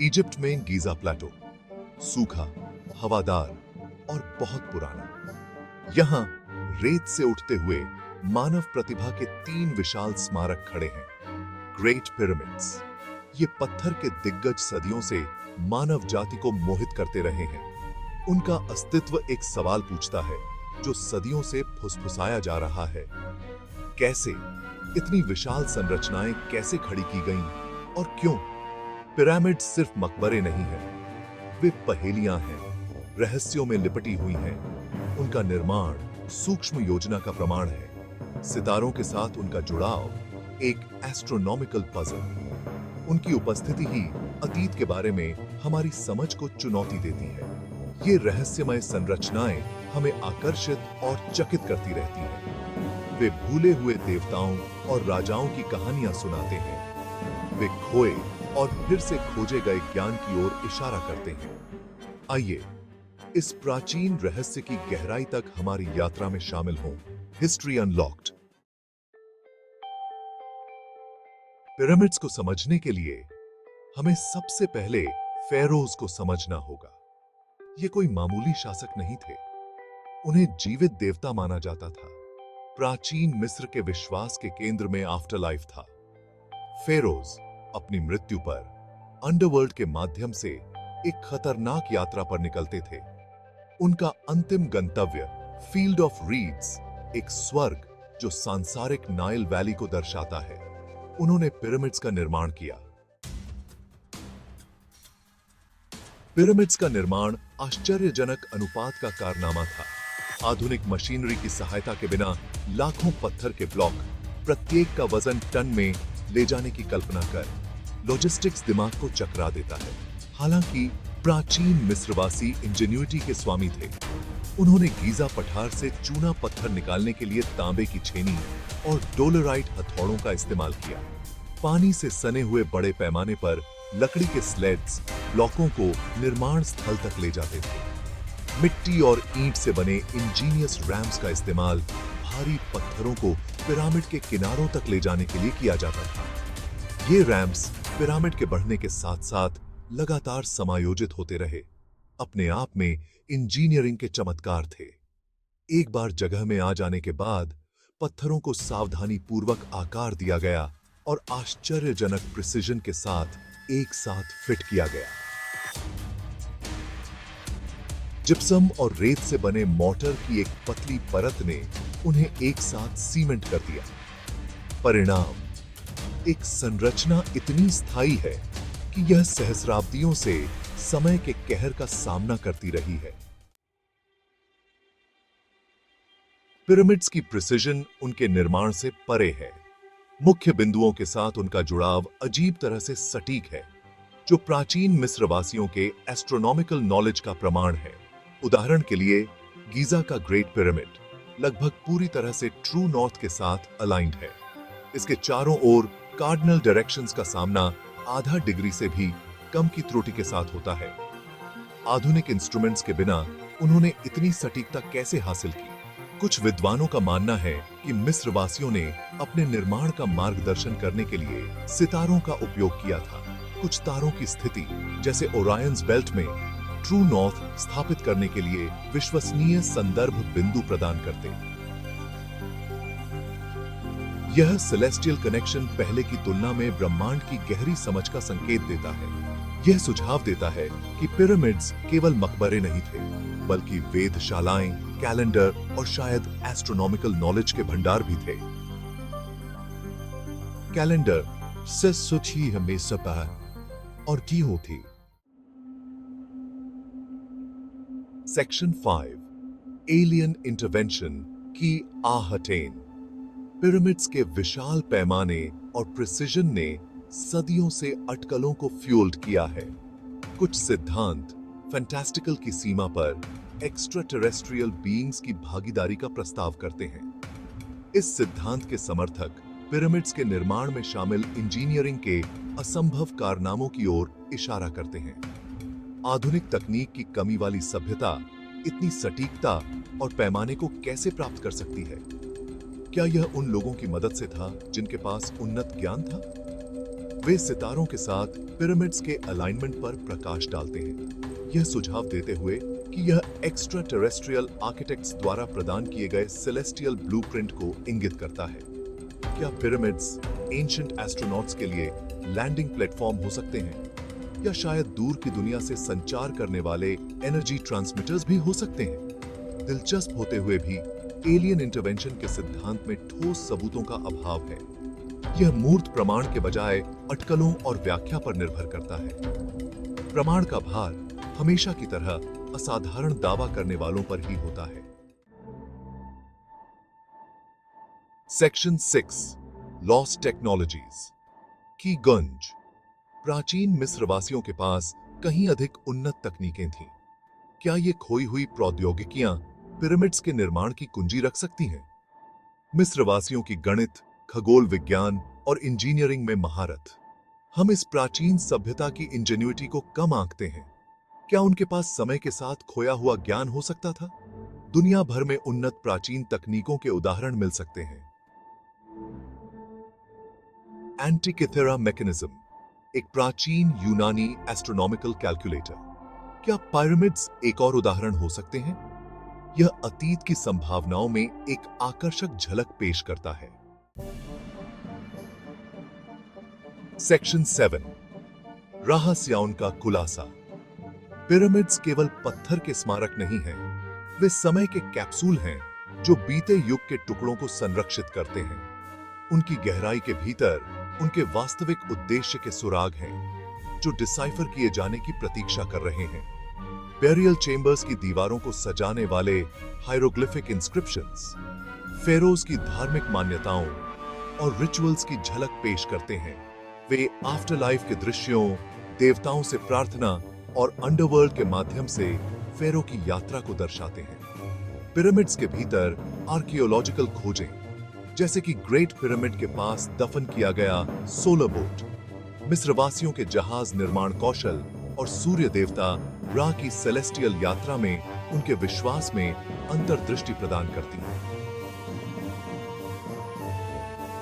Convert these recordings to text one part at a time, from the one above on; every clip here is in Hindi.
इजिप्ट में गीजा प्लेटो, सूखा, हवादार और बहुत पुराना। यहाँ रेत से उठते हुए मानव प्रतिभा के 3 विशाल स्मारक खड़े हैं। ग्रेट पिरामिड्स, ये पत्थर के दिग्गज सदियों से मानव जाति को मोहित करते रहे हैं। उनका अस्तित्व एक सवाल पूछता है जो सदियों से फुसफुसाया जा रहा है। कैसे इतनी विशाल संरचनाएं कैसे खड़ी की गईं और क्यों? पिरामिड सिर्फ मकबरे नहीं हैं, वे पहेलियां हैं, रहस्यों में लिपटी हुई हैं। उनका निर्माण सूक्ष्म योजना का प्रमाण है। सितारों के साथ उनका जुड़ाव एक एस्ट्रोनॉमिकल पजल। उनकी उपस्थिति ही अतीत के बारे में हमारी समझ को चुनौती देती है। ये रहस्यमय संरचनाएं हमें आकर्षित और चकित करती रहती हैं। वे भूले हुए देवताओं और राजाओं की कहानियां सुनाते हैं। वे खोए और फिर से खोजे गए ज्ञान की ओर इशारा करते हैं। आइए इस प्राचीन रहस्य की गहराई तक हमारी यात्रा में शामिल हों। History unlocked. पिरामिड्स को समझने के लिए हमें सबसे पहले फेरोज को समझना होगा। ये कोई मामूली शासक नहीं थे। उन्हें जीवित देवता माना जाता था। प्राचीन मिस्र के विश्वास के केंद्र में आफ्टरलाइफ था। फेरोज अपनी मृत्यु पर अंडरवर्ल्ड के माध्यम से एक खतरनाक यात्रा पर निकलते थे। उनका अंतिम गंतव्य फील्ड ऑफ रीड्स, एक स्वर्ग जो सांसारिक नाइल वैली को दर्शाता है। उन्होंने पिरामिड्स का निर्माण किया। पिरामिड्स का निर्माण आश्चर्यजनक अनुपात का कारनामा था। आधुनिक मशीनरी की सहायता के बिना लाखों पत्थर के ब्लॉक, प्रत्येक का वजन टन में ले जाने की कल्पना कर लॉजिस्टिक्स दिमाग को चकरा देता है। हालांकि प्राचीन मिस्रवासी इंजेन्युइटी के स्वामी थे। उन्होंने गीजा पठार से चूना पत्थर निकालने के लिए तांबे की छेनी और डोलराइट हथौड़ों का इस्तेमाल किया। पानी से सने हुए बड़े पैमाने पर लकड़ी के स्लेड्स ब्लॉकों को निर्माण स्थल तक ले जाते थे। मिट्टी और ईंट से बने इंजीनियस रैम्स का इस्तेमाल भारी पत्थरों को पिरामिड के किनारों तक ले जाने के लिए किया जाता था। ये रैम्स पिरामिड के बढ़ने के साथ साथ लगातार समायोजित होते रहे। अपने आप में इंजीनियरिंग के चमत्कार थे। एक बार जगह में आ जाने के बाद पत्थरों को सावधानी पूर्वक आकार दिया गया और आश्चर्यजनक प्रिसिजन के साथ एक साथ फिट किया गया। जिप्सम और रेत से बने मोर्टर की एक पतली परत ने उन्हें एक साथ सीमेंट कर दिया। परिणाम, एक संरचना इतनी स्थायी है कि यह सहस्राब्दियों से समय के कहर का सामना करती रही है। पिरामिड्स की प्रिसिजन उनके निर्माण से परे है। मुख्य बिंदुओं के साथ उनका जुड़ाव अजीब तरह से सटीक है, जो प्राचीन मिस्रवासियों के एस्ट्रोनॉमिकल नॉलेज का प्रमाण है। उदाहरण के लिए गीजा का ग्रेट पिरामिड लगभग पूरी तरह से ट्रू नॉर्थ के साथ अलाइंड है। इसके चारों ओर कार्डिनल डायरेक्शंस का सामना आधा डिग्री से भी कम की त्रुटि के साथ होता है। आधुनिक इंस्ट्रूमेंट्स के बिना उन्होंने इतनी सटीकता कैसे हासिल की? कुछ विद्वानों का मानना है कि मिस्रवासियों ने अपने निर्माण का मार्गदर्शन करने के लिए सितारों का उपयोग किया था। कुछ तारों की स्थिति, जैसे ओरायंस बेल्ट में ट्रू नॉर्थ स्थापित करने के लिए विश्वसनीय संदर्भ बिंदु प्रदान करते। यह सेलेस्टियल कनेक्शन पहले की तुलना में ब्रह्मांड की गहरी समझ का संकेत देता है। यह सुझाव देता है कि पिरामिड्स केवल मकबरे नहीं थे, बल्कि वेधशालाएं, कैलेंडर और शायद एस्ट्रोनॉमिकल नॉलेज के भंडार भी थे। कैलेंडर से सुची हमेशा पह और की होती। सेक्शन 5, एलियन इंटरवेंशन की आहटें। पिरामिड्स के विशाल पैमाने और प्रिसिजन ने सदियों से अटकलों को फ्यूल्ड किया है। कुछ सिद्धांत फैंटास्टिकल की सीमा पर एक्स्ट्रा टेरेस्ट्रियल बीइंग्स की भागीदारी का प्रस्ताव करते हैं। इस सिद्धांत के समर्थक पिरामिड्स के निर्माण में शामिल इंजीनियरिंग के असंभव कारनामों की ओर इशारा करते हैं। आधुनिक तकनीक की कमी वाली सभ्यता इतनी सटीकता और पैमाने को कैसे प्राप्त कर सकती है? क्या यह उन लोगों की मदद से था जिनके पास उन्नत ज्ञान था? वे सितारों के साथ पिरामिड्स के अलाइनमेंट पर प्रकाश डालते हैं, यह सुझाव देते हुए कि यह एक्स्ट्रा टेरेस्ट्रियल आर्किटेक्ट्स द्वारा प्रदान किए गए सेलेस्टियल ब्लूप्रिंट को इंगित करता है। क्या पिरामिड्स एंशिएंट एस्ट्रोनॉट्स के लिए लैंडिंग प्लेटफॉर्म हो सकते हैं, या शायद दूर की दुनिया से संचार करने वाले एनर्जी ट्रांसमिटर्स भी हो सकते हैं? दिलचस्प होते हुए भी एलियन इंटरवेंशन के सिद्धांत में ठोस सबूतों का अभाव है। यह मूर्त प्रमाण के बजाय अटकलों और व्याख्या पर निर्भर करता है। प्रमाण का भार हमेशा की तरह असाधारण दावा करने वालों पर ही होता है। सेक्शन 6 लॉस्ट टेक्नोलॉजीज की गंज। प्राचीन मिस्रवासियों के पास कहीं अधिक उन्नत तकनीकें थीं। क्या ये खोई हुई प्रौद्योगिकियां पिरामिड्स के निर्माण की कुंजी रख सकती हैं? मिस्रवासियों की गणित, खगोल विज्ञान और इंजीनियरिंग में महारत। हम इस प्राचीन सभ्यता की इंजेन्युइटी को कम आंकते हैं। क्या उनके पास समय के साथ खोया हुआ ज्ञान हो सकता था? दुनिया भर में उन्नत प्राचीन तकनीकों के उदाहरण मिल सकते हैं। एंटिकिथेरा मैकेनिज्म, एक प्राचीन यूनानी एस्ट्रोनॉमिकल कैलकुलेटर। क्या पिरामिड्स एक और उदाहरण हो सकते हैं? यह अतीत की संभावनाओं में एक आकर्षक झलक पेश करता है। सेक्शन 7 रहस्यों का खुलासा। पिरामिड्स केवल पत्थर के स्मारक नहीं हैं, वे समय के कैप्सूल हैं जो बीते युग के टुकड़ों को संरक्षित करते हैं। उनकी गहराई के भीतर उनके वास्तविक उद्देश्य के सुराग हैं, जो डिसाइफर किए जाने की प्रतीक्षा कर रहे हैं। बेरियल चेंबर्स की दीवारों को सजाने वाले हायरोग्लिफिक इंस्क्रिप्शंस फेरोज की धार्मिक मान्यताओं और रिचुअल्स की झलक पेश करते हैं। वे आफ्टरलाइफ के दृश्यों, देवताओं से प्रार्थना और अंडरवर्ल्ड के माध्यम से फेरो की यात्रा को दर्शाते हैं। पिरामिड्स के भीतर आर्कियोलॉजिकल खोजें, जैसे कि ग्रेट पिरामिड के पास दफन किया गया सोलर बोट, मिस्रवासियों के जहाज निर्माण कौशल और सूर्य देवता रा की सेलेस्टियल यात्रा में उनके विश्वास में अंतर्दृष्टि प्रदान करती है।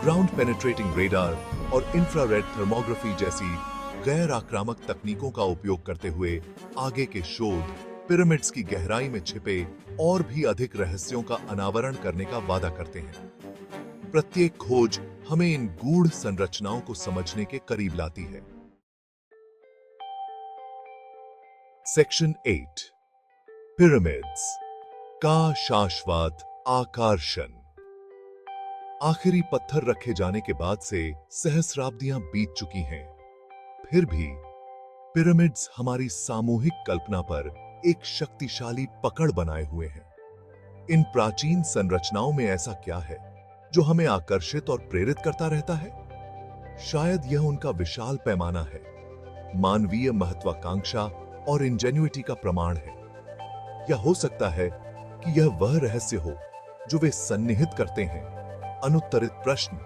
ग्राउंड पेनिट्रेटिंग रेडार और इंफ्रारेड थर्मोग्राफी जैसी गैर आक्रामक तकनीकों का उपयोग करते हुए आगे के शोध पिरामिड्स की गहराई में छिपे और भी अधिक रहस्यों का अनावरण करने का वादा करते हैं। प्रत्येक खोज हमें इन गूढ़ संरचनाओं को समझने के करीब लाती है। सेक्शन 8 पिरामिड्स का शाश्वत आकर्षण। आखिरी पत्थर रखे जाने के बाद से सहस्राब्दियां बीत चुकी हैं, फिर भी पिरामिड्स हमारी सामूहिक कल्पना पर एक शक्तिशाली पकड़ बनाए हुए हैं। इन प्राचीन संरचनाओं में ऐसा क्या है जो हमें आकर्षित और प्रेरित करता रहता है? शायद यह उनका विशाल पैमाना है, मानवीय महत्वाकांक्षा और इंजेन्युइटी का प्रमाण है। या हो सकता है कि यह वह रहस्य हो जो वे सन्निहित करते हैं, अनुत्तरित प्रश्न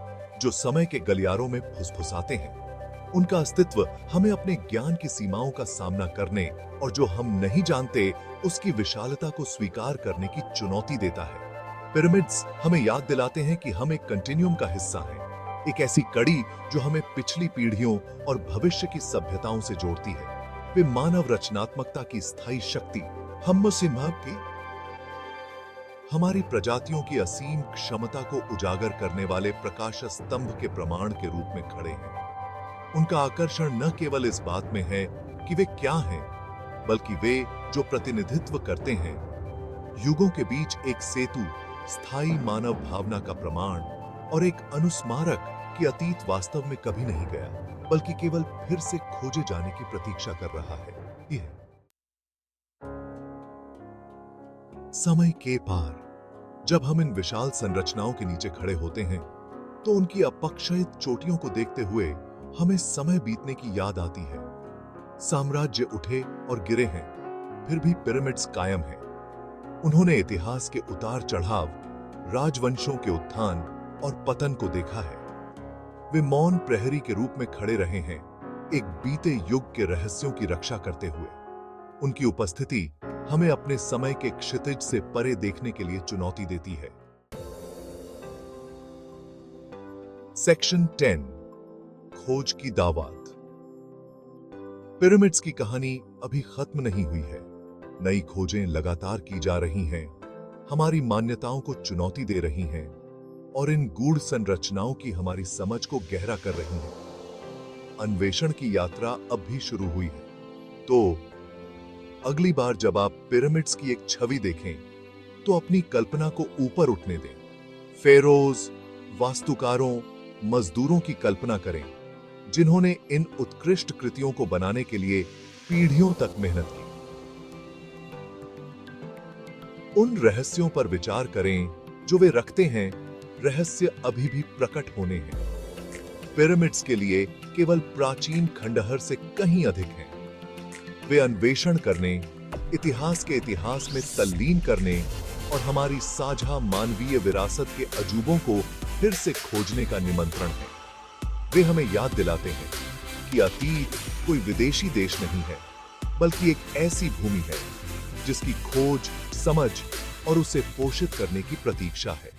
जो समय के गलियारों में फुसफुसाते हैं। उनका अस्तित्व हमें अपने ज्ञान की सीमाओं का सामना करने और जो हम नहीं जानते उसकी विशालता को स्वीकार करने की चुनौती देता है। पिरामिड्स हमें याद दिलाते हैं कि हम एक कंटिन्यूम का हिस्सा हैं, एक ऐसी कड़ी जो हमें पिछली पीढ़ियों और भविष्य की सभ्यताओं से जोड़ती है। वे मानव रचनात्मकता की स्थायी शक्ति, हम सिंह की हमारी प्रजातियों की असीम क्षमता को उजागर करने वाले प्रकाश स्तंभ के प्रमाण के रूप में खड़े हैं। उनका आकर्षण न केवल इस बात में है कि वे क्या हैं, बल्कि वे जो प्रतिनिधित्व करते हैं, युगों के बीच एक सेतु, स्थायी मानव भावना का प्रमाण और एक अनुस्मारक कि अतीत वास्तव में कभी नहीं गया, बल्कि केवल फिर से खोजे जाने की प्रतीक्षा कर रहा है। यह समय के पार जब हम इन विशाल संरचनाओं के नीचे खड़े होते हैं, तो उनकी अपक्षयित चोटियों को देखते हुए हमें समय बीतने की याद आती है। साम्राज्य उठे और गिरे हैं, फिर भी पिरामिड्स कायम हैं। उन्होंने इतिहास के उतार चढ़ाव, राजवंशों के उत्थान और पतन को देखा है। वे मौन प्रहरी के रूप में खड़े रहे हैं, एक बीते युग के रहस्यों की रक्षा करते हुए। उनकी उपस्थिति हमें अपने समय के क्षितिज से परे देखने के लिए चुनौती देती है। सेक्शन 10 खोज की दावात। पिरामिड्स की कहानी अभी खत्म नहीं हुई है। नई खोजें लगातार की जा रही हैं, हमारी मान्यताओं को चुनौती दे रही हैं और इन गूढ़ संरचनाओं की हमारी समझ को गहरा कर रही हैं। अन्वेषण की यात्रा अब भी शुरू हुई है। तो अगली बार जब आप पिरामिड्स की एक छवि देखें, तो अपनी कल्पना को ऊपर उठने दें। फेरोज, वास्तुकारों, मजदूरों की कल्पना करें, जिन्होंने इन उत्कृष्ट कृतियों को बनाने के लिए पीढ़ियों तक मेहनत की। उन रहस्यों पर विचार करें जो वे रखते हैं। रहस्य अभी भी प्रकट होने हैं। पिरामिड्स के लिए केवल प्राचीन खंडहर से कहीं अधिक हैं। वे अन्वेषण करने, इतिहास के इतिहास में तल्लीन करने और हमारी साझा मानवीय विरासत के अजूबों को फिर से खोजने का निमंत्रण है। वे हमें याद दिलाते हैं कि अतीत कोई विदेशी देश नहीं है, बल्कि एक ऐसी भूमि है जिसकी खोज, समझ और उसे पोषित करने की प्रतीक्षा है।